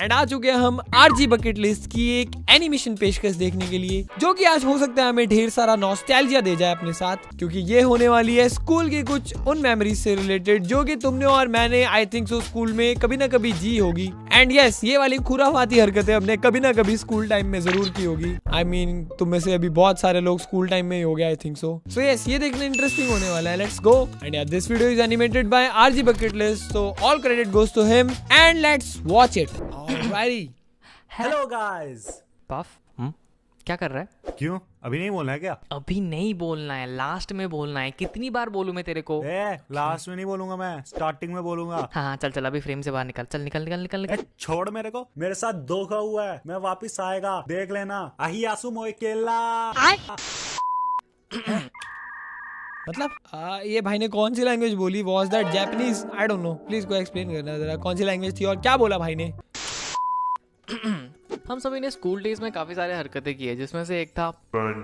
And आ चुके हैं हम आरजी बकेट लिस्ट की एक एनिमेशन पेशकश देखने के लिए, जो कि आज हो सकता है हमें ढेर सारा नॉस्टैल्जिया दे जाए अपने साथ, क्योंकि ये होने वाली है स्कूल की कुछ उन मेमोरीज से रिलेटेड जो कि तुमने और मैंने आई थिंक सो स्कूल में कभी ना कभी जी होगी। एंड यस, ये वाली खुराफाती हरकतें हमने कभी ना कभी स्कूल टाइम में जरूर की होगी। आई मीन तुम में से अभी बहुत सारे लोग स्कूल टाइम में ही हो गया I think so. So yes, ये देखना इंटरेस्टिंग होने वाला है। Let's go. एंड यार this video is animated by RG bucket list, so all credit goes to him and let's watch it. Alright. Hello guys. पफ, क्या कर रहा है? क्यों अभी नहीं बोलना है क्या? अभी नहीं बोलना है, लास्ट में बोलना है। कितनी बार बोलूं मैं तेरे को? लास्ट में नहीं बोलूंगा, मैं स्टार्टिंग में बोलूंगा। हाँ चल चल, अभी फ्रेम से बाहर निकल। चल निकल निकल निकल निकल। छोड़ मेरे को, मेरे साथ धोखा हुआ है, मैं वापिस आएगा, देख लेना। आही आसू मोए केला। मतलब ये भाई ने कौन सी लैंग्वेज बोली? Was that Japanese? I don't know, please को एक्सप्लेन करना जरा, कौन सी लैंग्वेज थी और क्या बोला भाई ने? हम सभी ने स्कूल डेज में काफी सारे हरकतें की है, जिसमें से एक था पेन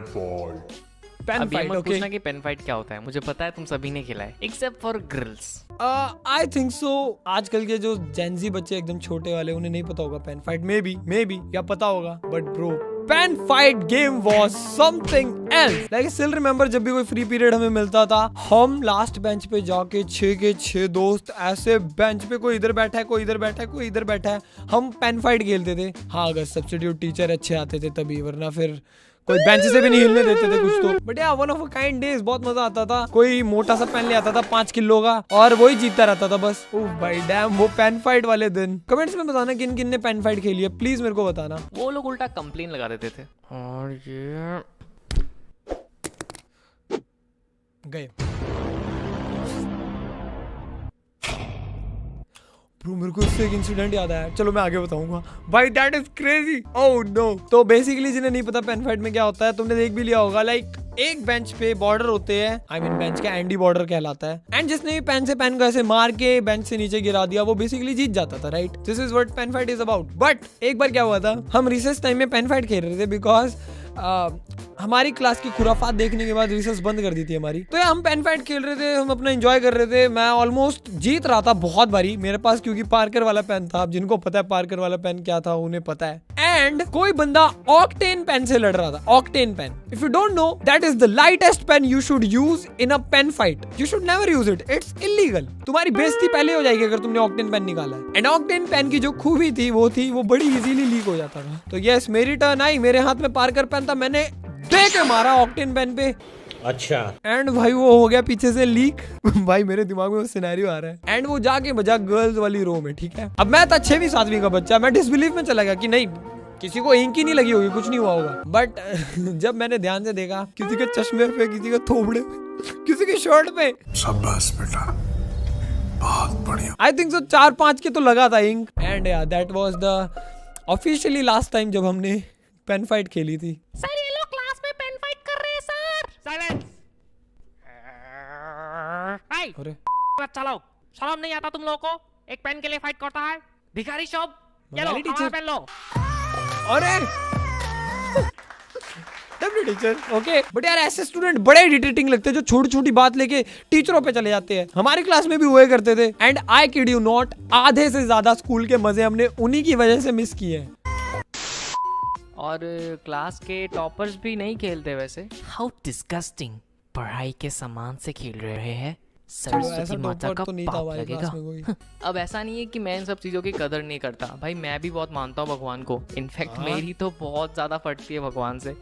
अब ये फाइट। मत ओके, पूछना कि पेन फाइट क्या होता है, मुझे पता है तुम सभी ने खेला है except for girls. I think so आजकल के जो जेंजी बच्चे एकदम छोटे वाले, उन्हें नहीं पता होगा पेन फाइट। मे बी या पता होगा, but bro pen fight game was something else. Like I still remember, जब भी कोई फ्री पीरियड हमें मिलता था, हम लास्ट बेंच पे जाके 6 के 6 दोस्त ऐसे बेंच पे, कोई इधर बैठा है, कोई इधर बैठा है, कोई इधर बैठा है, हम पेन फाइट खेलते थे। हाँ, अगर सब्स्टिट्यूट टीचर अच्छे आते थे तभी, वरना फिर कोई बेंच से भी नहीं हिलने देते थे कुछ तो। बट यार one of a kind days, बहुत मजा आता था। कोई मोटा सा पेन ले आता था 5 किलो का, और वही जीतता रहता था बस। ओह भाई डैम, वो पेन फाइट वाले दिन। कमेंट्स में बताना किन किन ने पेन फाइट खेली है, प्लीज मेरे को बताना। वो लोग उल्टा कंप्लेन लगा देते थे। और ये गए ब्रो, मेरे को इससे एक इंसिडेंट याद आया, चलो मैं आगे बताऊंगा भाई। That is crazy. Oh no. तो बेसिकली जिन्हें नहीं पता पेन फाइट में क्या होता है, तुमने देख भी लिया होगा। लाइक एक बेंच पे बॉर्डर होते हैं, आई मीन बेंच का एंडी बॉर्डर कहलाता है। एंड जिसने भी पेन से पेन को ऐसे मार के बेंच से नीचे गिरा दिया, वो बेसिकली जीत जाता था, right? This is what pen fight is about. But एक बार क्या हुआ था, हम रिसेस टाइम में पेन फाइट खेल रहे थे, बिकॉज हमारी क्लास की खुराफात देखने के बाद रिसर्च बंद कर दी थी हमारी। तो हम पेन फाइट खेल रहे थे, हम अपना एंजॉय कर रहे थे। मैं ऑलमोस्ट जीत रहा था बहुत बारी मेरे पास, क्योंकि पार्कर वाला पेन था। अब जिनको पता है पार्कर वाला पेन क्या था, उन्हें पता है। एंड कोई बंदा ऑक्टेन पेन से लड़ रहा था। Octane pen, if you don't know, that is the lightest pen you should use in a pen fight. You should never use it, it's illegal. तुम्हारी बेइज्जती पहले हो जाएगी अगर तुमने ऑक्टेन पेन निकाला है। एंड ऑक्टेन पेन की जो खूबी थी वो बड़ी इजीली लीक हो जाता था। तो यस, मेरी टर्न आई, मेरे हाथ में पार्कर पेन था, मैंने दे के मारा ऑक्टेन पेन पे। अच्छा। एंड भाई वो हो गया पीछे से लीक। भाई मेरे दिमाग में वो सिनेरियो आ रहा है। एंड वो जाके बजा गर्ल्स वाली रो में, ठीक है? अब मैं था 6वीं 7वीं का बच्चा, मैं डिसबिलीव में चला गया कि नहीं, किसी को इंक ही नहीं लगी होगी, कुछ नहीं हुआ होगा। बट जब मैंने ध्यान से देखा, किसी के चश्मे पे, किसी के थोबड़े पे, किसी की शर्ट पे। शाबाश बेटा, बहुत बढ़िया। आई थिंक सो 4-5 के तो लगा था इंक। एंड यार that was the officially last time जब हमने पेन फाइट खेली थी। सर ये लोग क्लास में पेन फाइट कर रहे हैं सर। साइलेंस। अरे चलो, शर्म नहीं आता तुम लोगों को? एक पेन के लिए फाइट करता है भिखारी शॉप। ये लो, टीचर पेन लो। अरे टीचर, ओके। बट यार ऐसे स्टूडेंट बड़े इरिटेटिंग लगते हैं जो छोटी छोटी बात लेके टीचरों पे चले जाते हैं। हमारी क्लास में भी हुए करते थे। And I kid you not, आधे से ज्यादा स्कूल के मजे हमने उन्हीं की वजह से मिस किए हैं। और क्लास के टॉपर्स भी नहीं खेलते वैसे। हाउ डिस्गस्टिंग, पढ़ाई के सामान से खेल रहे हैं। सरस्वती माता का पाप लगेगा। अब ऐसा नहीं है कि मैं इन सब चीजों की कदर नहीं करता, भाई मैं भी बहुत मानता हूँ भगवान को। इनफैक्ट मेरी तो बहुत ज्यादा फटती है भगवान से।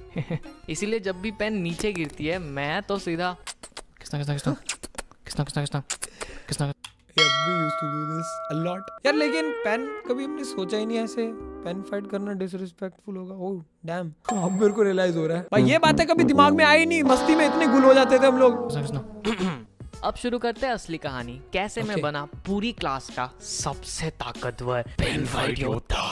इसीलिए जब भी पेन नीचे गिरती है, मैं तो सीधा Kisna used to do this a lot. यार लेकिन पेन कभी हमने सोचा ही नहीं ऐसे पेन फाइट करना डिसरिस्पेक्टफुल होगा। ओह डैम, अब मेरे को रियलाइज हो रहा है भाई, ये बातें कभी दिमाग में आई नहीं। मस्ती में इतने गुल हो जाते थे हम लोग। अब शुरू करते हैं असली कहानी, कैसे मैं बना पूरी क्लास का सबसे ताकतवर पेन फाइट योद्धा।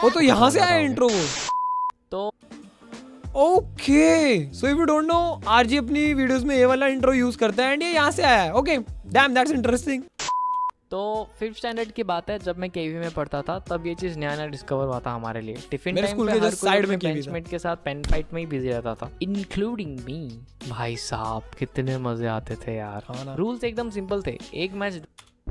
वो तो यहाँ से आया इंट्रो। तो okay, so if you don't know, RG अपनी वीडियोस में ये वाला इंट्रो यूज करता है एंड ये यहाँ से आया है। Okay dam, that's interesting. तो 5th स्टैंडर्ड की बात है, जब मैं केवी में पढ़ता था तब ये चीज नया नया डिस्कवर हुआ था हमारे लिए। टिफिन मेरे टाइम स्कूल पे के हर just कोई side अपने में केवी था। बेंचमेट के साथ पेन फाइट में ही बिजी रहता था, इंक्लूडिंग मी। भाई साहब कितने मजे आते थे यार। हाँ ना। रूल्स एकदम सिंपल थे, एक मैच।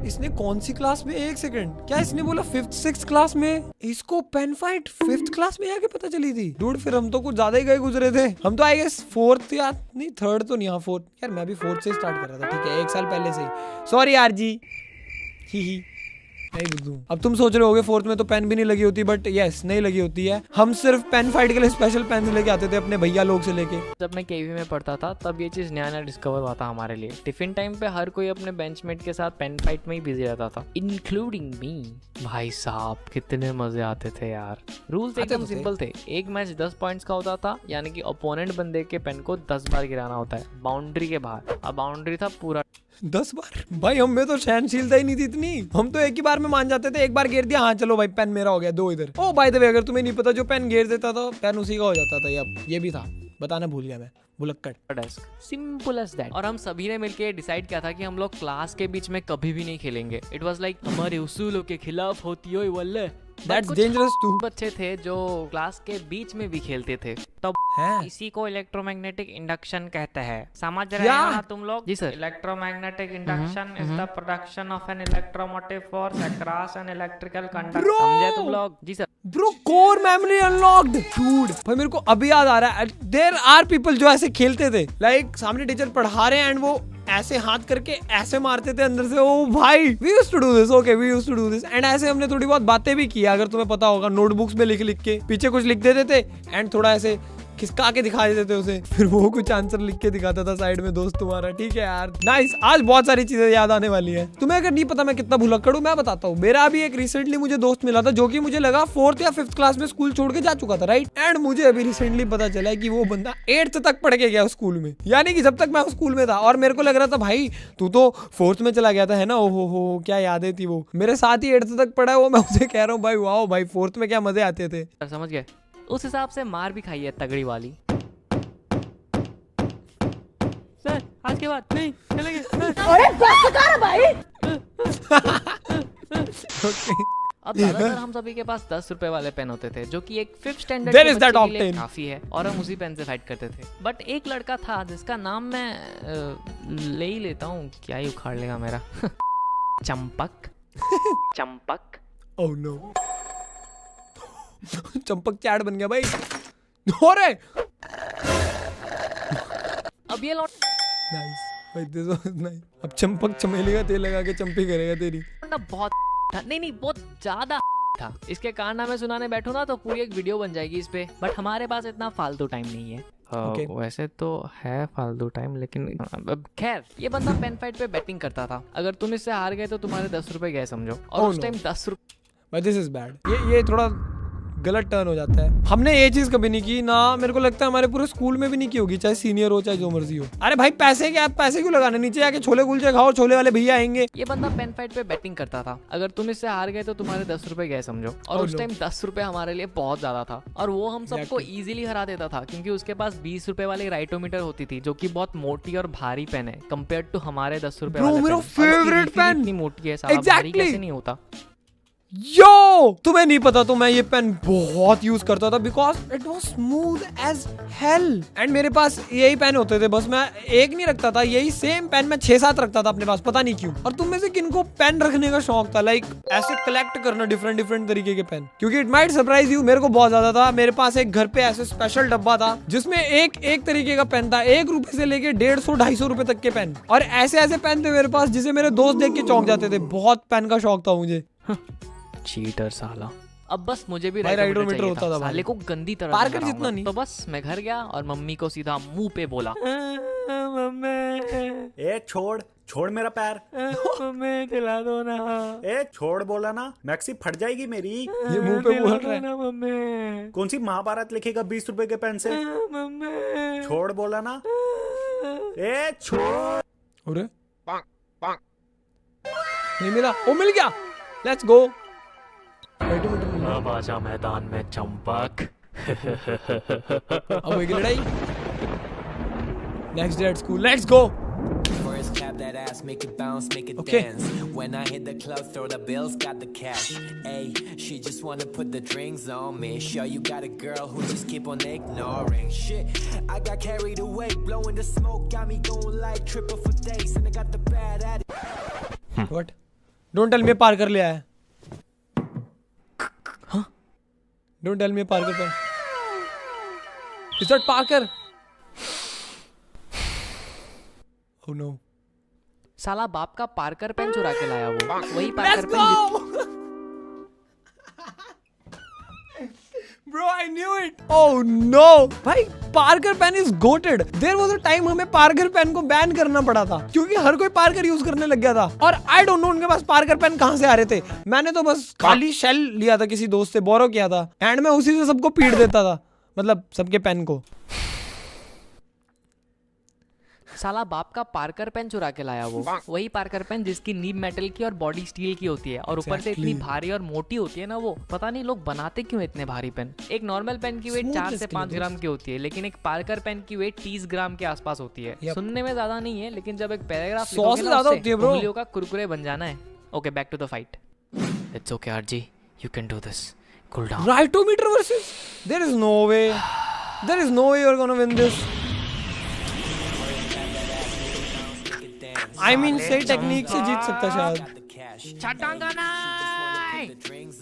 इसने कौन सी क्लास में, एक सेकंड, क्या इसने बोला 5th 6th क्लास में? इसको पेन फाइट 5th क्लास में आके पता चली थी? डूड फिर हम तो कुछ ज्यादा ही गए गुजरे थे। हम तो आई गेस 4th या नहीं 3rd तो नहीं, हाँ 4th। यार मैं भी 4th से स्टार्ट कर रहा था, ठीक है, 1 साल पहले से ही। सॉरी यार जी, ही नहीं बुद्धू। अब तुम सोच रहे होगे 4th में तो पेन भी नहीं लगी होती, बट यस नहीं लगी होती है। हम सिर्फ पेन फाइट के लिए स्पेशल पेन लेके आते थे अपने भैया लोग से लेके। जब मैं केवी में पढ़ता था तब ये चीज नया नया डिस्कवर हुआ था हमारे लिए। टिफिन टाइम पे हर कोई अपने बेंचमेट के साथ पेन फाइट में ही बिजी रहता था, इंक्लूडिंग मी। भाई साहब कितने मजे आते थे यार। रूल्स एकदम सिंपल थे, एक मैच 10 पॉइंट्स का होता था, यानी कि ओपोनेंट बंदे के पेन को 10 बार गिराना होता है बाउंड्री के बाहर। अब बाउंड्री था पूरा 10 बार? भाई हम में तो सहनशीलता ही नहीं थी इतनी, हम तो एक ही बार में मान जाते थे। एक बार घेर दिया, हाँ चलो भाई पेन मेरा हो गया, 2 इधर। ओ बाय द वे, अगर तुम्हें नहीं पता, जो पेन घेर देता था पेन उसी का हो जाता था। ये भी था, बताना भूल गया मैं, भुलक्कड़। Desk, simple as that. और हम सभी ने मिलकर डिसाइड किया था कि हम लोग क्लास के बीच में कभी भी नहीं खेलेंगे। इट वाज लाइक हमारे उसूलों के खिलाफ होती हो वल्ले। That's dangerous too। बच्चे थे जो क्लास के बीच में भी खेलते थे, तब हैं? इसी को इलेक्ट्रोमैग्नेटिक इंडक्शन कहते हैं। समझ रहे हो ना तुम लोग? जी sir. Electromagnetic induction is the production of an electromotive force across an electrical conductor. समझे तुम लोग? जी sir. Bro core memory unlocked dude. भाई मेरे को अभी याद आ रहा है, देयर आर पीपल जो ऐसे खेलते थे, लाइक सामने टीचर पढ़ा रहे हैं एंड वो ऐसे हाथ करके ऐसे मारते थे अंदर से। ओ भाई we used to do this, okay we used to do this. And ऐसे हमने थोड़ी बहुत बातें भी की, अगर तुम्हें पता होगा, नोटबुक्स में लिख लिख के पीछे कुछ लिख देते थे एंड थोड़ा ऐसे खिसका के दिखा देते थे उसे, फिर वो कुछ आंसर लिख के दिखाता था साइड में दोस्त तुम्हारा। ठीक है यार, नाइस। आज बहुत सारी चीजें याद आने वाली है। तुम्हें अगर नहीं पता मैं कितना भुलक्कड़ हूं, मैं बताता हूँ। मेरा अभी एक रिसेंटली मुझे दोस्त मिला था जो कि मुझे लगा 4th या 5th क्लास में स्कूल छोड़ के जा चुका था, राइट। एंड मुझे अभी रिसेंटली पता चला कि वो बंदा 8th तक पढ़ के गया स्कूल में, यानी कि जब तक मैं स्कूल में था। और मेरे को लग रहा था भाई तू तो 4th में चला गया था, है ना। ओहो हो क्या यादें थी वो। मेरे साथ ही 8th तक पढ़ा है वो। मैं उसे कह रहा हूँ भाई वाओ भाई 4th में क्या मजे आते थे। समझ गए? उस हिसाब से मार भी खाई है तगड़ी वाली। सर आज के बाद नहीं चलेंगे। अरे बस कर भाई। अब ज्यादातर हम सभी के पास 10 रुपए वाले पेन होते थे, जो कि एक 5th स्टैंडर्ड There के is बच्चे that के लिए octane। काफी है, और हम उसी पेन से फाइट करते थे। बट एक लड़का था जिसका नाम मैं ले ही लेता हूँ, क्या ही उखाड़ लेगा मेरा। Champak. Champak. Oh no, Champak chat बन गया भाई। हो रे अब ये नाइस भाई, दिस वाज नाइस। अब चंपक चमेली का तेल लगा के चंपी करेगा तेरी। लौंडा बहुत था, नहीं बहुत ज्यादा था। इसके कारनामे सुनाने बैठो ना तो पूरी एक वीडियो बन जाएगी इस पे, बट हमारे पास इतना फालतू टाइम नहीं है। Okay. वैसे तो है फालतू टाइम, लेकिन खैर ये बंदा पेन फाइट पे बैटिंग करता था। अगर तुम इससे हार गए तो तुम्हारे 10 रुपए गए समझो। और उस टाइम 10 रुपए भाई दिस इज बैड। ये थोड़ा गलत टर्न हो जाता है। हमने ये चीज कभी नहीं की ना, मेरे को लगता है हमारे पूरे स्कूल में भी नहीं की होगी, चाहे सीनियर हो चाहे जो मर्जी हो। अरे भाई पैसे क्या, पैसे क्यों लगाने, नीचे आके छोले कुलचे खाओ, छोले वाले भैया आएंगे। ये बंदा पेन फाइट पे बैटिंग करता था। अगर तुम इससे हार गए तो तुम्हारे 10 रुपए गए समझो। और उस टाइम 10 रुपए हमारे लिए बहुत ज्यादा था, और वो हम सबको इजीली हरा देता था, क्योंकि उसके पास 20 रुपए वाली राइटोमीटर होती थी, जो कि बहुत मोटी और भारी पेन है कंपेयर टू हमारे 10 रुपए वाले मेरा पेन। और उसकी favorite refill pen। इतनी मोटी है, साला भारी कैसे नहीं होता। यो तुम्हें नहीं पता तो मैं ये पेन बहुत यूज करता था, because it was smooth as hell. And मेरे पास यही पेन होते थे, बस मैं एक नहीं रखता था, यही सेम पेन मैं 6-7 रखता था अपने पास, पता नहीं क्यों। और तुम में से किनको पेन रखने का शौक था, लाइक ऐसे कलेक्ट करना डिफरेंट तरीके के पेन? क्योंकि इट माइट सरप्राइज यू, मेरे को बहुत ज्यादा था। मेरे पास एक घर पे ऐसे स्पेशल डब्बा था जिसमें एक तरीके का पेन था, 1 रुपए से लेके 150-250 रुपए तक के पेन। और ऐसे पेन थे मेरे पास जिसे मेरे दोस्त देख के चौंक जाते थे। बहुत पेन का शौक था मुझे। चीटर साला। अब बस मुझे भी राइडोमीटर चाहिए होता था भाई। साले को गंदी तरह पार्कर से हराऊंगा। जितना नहीं। तो बस मैं घर गया और मम्मी को सीधा मुंह पे बोला, ए छोड़ मेरा पैर। मम्मी खिला दो ना। ए छोड़ बोला ना, मैक्सी फट जाएगी मेरी। ये मुंह पे बोल रहा है। मम्मी कौन सी महाभारत लिखेगा 20 रुपए के पेन से? मम्मी छोड़ बोला ना। ए छोड़। अरे नहीं मिला, ओ मिल गया, लेट्स गो। अब आजा मैदान में चंपक। अब होगी लड़ाई। Next day at school, let's go. tap that ass, make it bounce, make it Okay. dance. When I hit the club, throw the bills, got the cash. Ay, she just wanna put the drinks on me. Sure you got a girl who just keep on ignoring. Shit, I got carried away, blowing the smoke, got me going like triple for days, and I got the bad attitude. What? Don't tell me Parker ले आया. Huh? Don't tell me Parker pen. Is that Parker? Oh no. साला बाप का Parker pen चुरा के लाया वो. वही Let's Parker pen. go! Bro, I knew it. Oh no! भाई Parker pen is goated. There was a time हमें पार्कर पेन को बैन करना पड़ा था क्योंकि हर कोई पार्कर यूज करने लग गया था. और I don't know उनके पास पार्कर पेन कहाँ से आ रहे थे. मैंने तो बस खाली शेल लिया था किसी दोस्त से, बोरो किया था, एंड मैं उसी से सबको पीट देता था, मतलब सबके पेन को. साला बाप का पार्कर पेन चुरा के लाया वो. वही पार्कर पेन जिसकी नीब मेटल की और बॉडी स्टील की होती है और ऊपर से इतनी भारी और मोटी होती है ना वो. पता नहीं लोग बनाते क्यों इतने भारी पेन. एक नॉर्मल पेन की वेट 4 से 5 ग्राम की होती है, लेकिन एक पार्कर पेन की वेट 30 ग्राम के आसपास होती है. सुनने में ज्यादा नहीं है, लेकिन जब एक पैराग्राफ 100 से ज्यादा होती है ब्रो. उंगलियों का कुरकुरे बन जाना है. Okay, back to the fight. It's okay RG, you can do this. Cool down. Raitometer versus? There is no way. There is no way you're gonna win this. I mean, सही technique से जीत सकता शायद.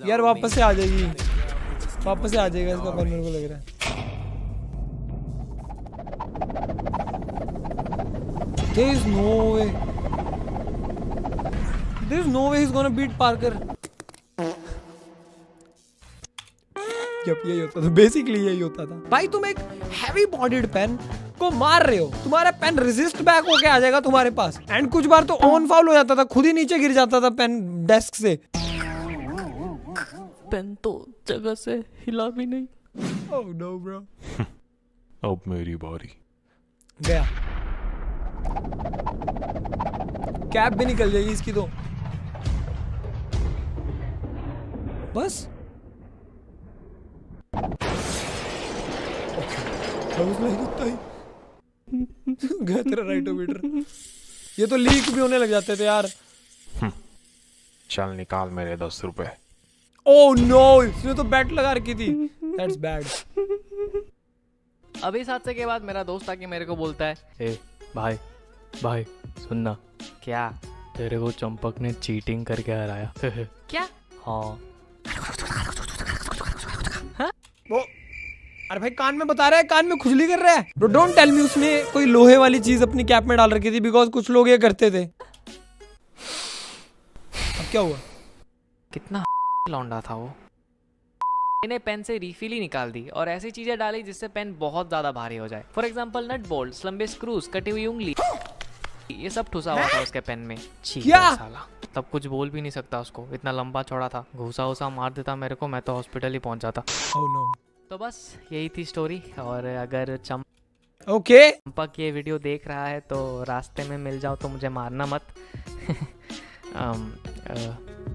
यार वापस से आ जाएगी, वापस से आ जाएगा इसका पेन, मेरे को लग रहा है. There is no way. There is no way he's gonna beat Parker. Yup, यही होता था बेसिकली, यही होता था. भाई तुम एक हैवी बॉडीड पेन को मार रहे हो, तुम्हारा पेन रेजिस्ट बैक होके आ जाएगा तुम्हारे पास, एंड कुछ बार तो ऑन फाउल हो जाता था, खुद ही नीचे गिर जाता था पेन डेस्क से. पेन तो जगह से हिला भी नहीं. Oh no bro. अब मेरी बारी. गया. कैप भी निकल जाएगी इसकी तो. बस गया तेरा राइटोमीटर. ये तो लीक भी होने लग जाते थे यार. चल निकाल मेरे 10 रुपए. ओह नो, इसने तो बैट लगा रखी थी. That's bad. अभी 7 से के बाद मेरा दोस्त आके मेरे को बोलता है, ए भाई भाई सुनना. क्या? तेरे को चंपक ने चीटिंग करके हराया. क्या? हाँ. वो अरे भाई कान में बता रहा है, कान में खुजली कर रहा है. ब्रो डोंट टेल मी उसने कोई लोहे वाली चीज अपनी कैप में डाल रखी थी, बिकॉज कुछ लोग ये करते थे. अब क्या हुआ? कितना लौंडा था वो. मैंने पेन से रिफिल ही निकाल दी और ऐसी चीजें डाली जिससे पेन बहुत ज्यादा भारी हो जाए. फॉर एग्जांपल नट बोल्ट, लंबे स्क्रूज, कटी हुई उंगली, ये सब ठुसा हुआ था उसके पेन में. क्या? साला तब कुछ बोल भी नहीं सकता उसको, इतना लंबा चौड़ा था. घूसा उसा मार देता मेरे को, मैं तो हॉस्पिटल ही पहुंच जाता. Oh no. तो बस यही थी स्टोरी. और अगर ओके चंपक ये वीडियो देख रहा है तो रास्ते में मिल जाओ तो मुझे मारना मत.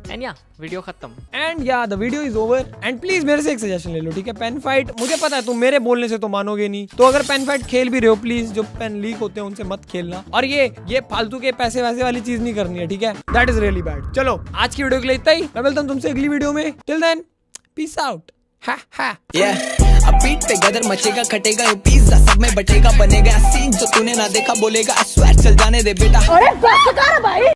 एंड या वीडियो खत्म. एंड या the video is over. And please मेरे से एक सजेशन ले लो, ठीक है? पेन फाइट, मुझे पता है तुम मेरे बोलने से तो मानोगे नहीं, तो अगर पेन फाइट खेल भी रहे हो, प्लीज जो पेन लीक होते हैं उनसे मत खेलना. और ये फालतू के पैसे वैसे वाली चीज नहीं करनी है, ठीक है? That is really bad. चलो आज की वीडियो के लिए इतना ही. मैं मिलता हूं तुमसे अगली वीडियो में. Till then peace out. अब बीट पे गदर मचेगा, खटेगा ये पिज्जा, सब में बटेगा, बनेगा सीन जो तूने ना देखा बोलेगा. I swear चल जाने दे बेटा. अरे बस कर भाई.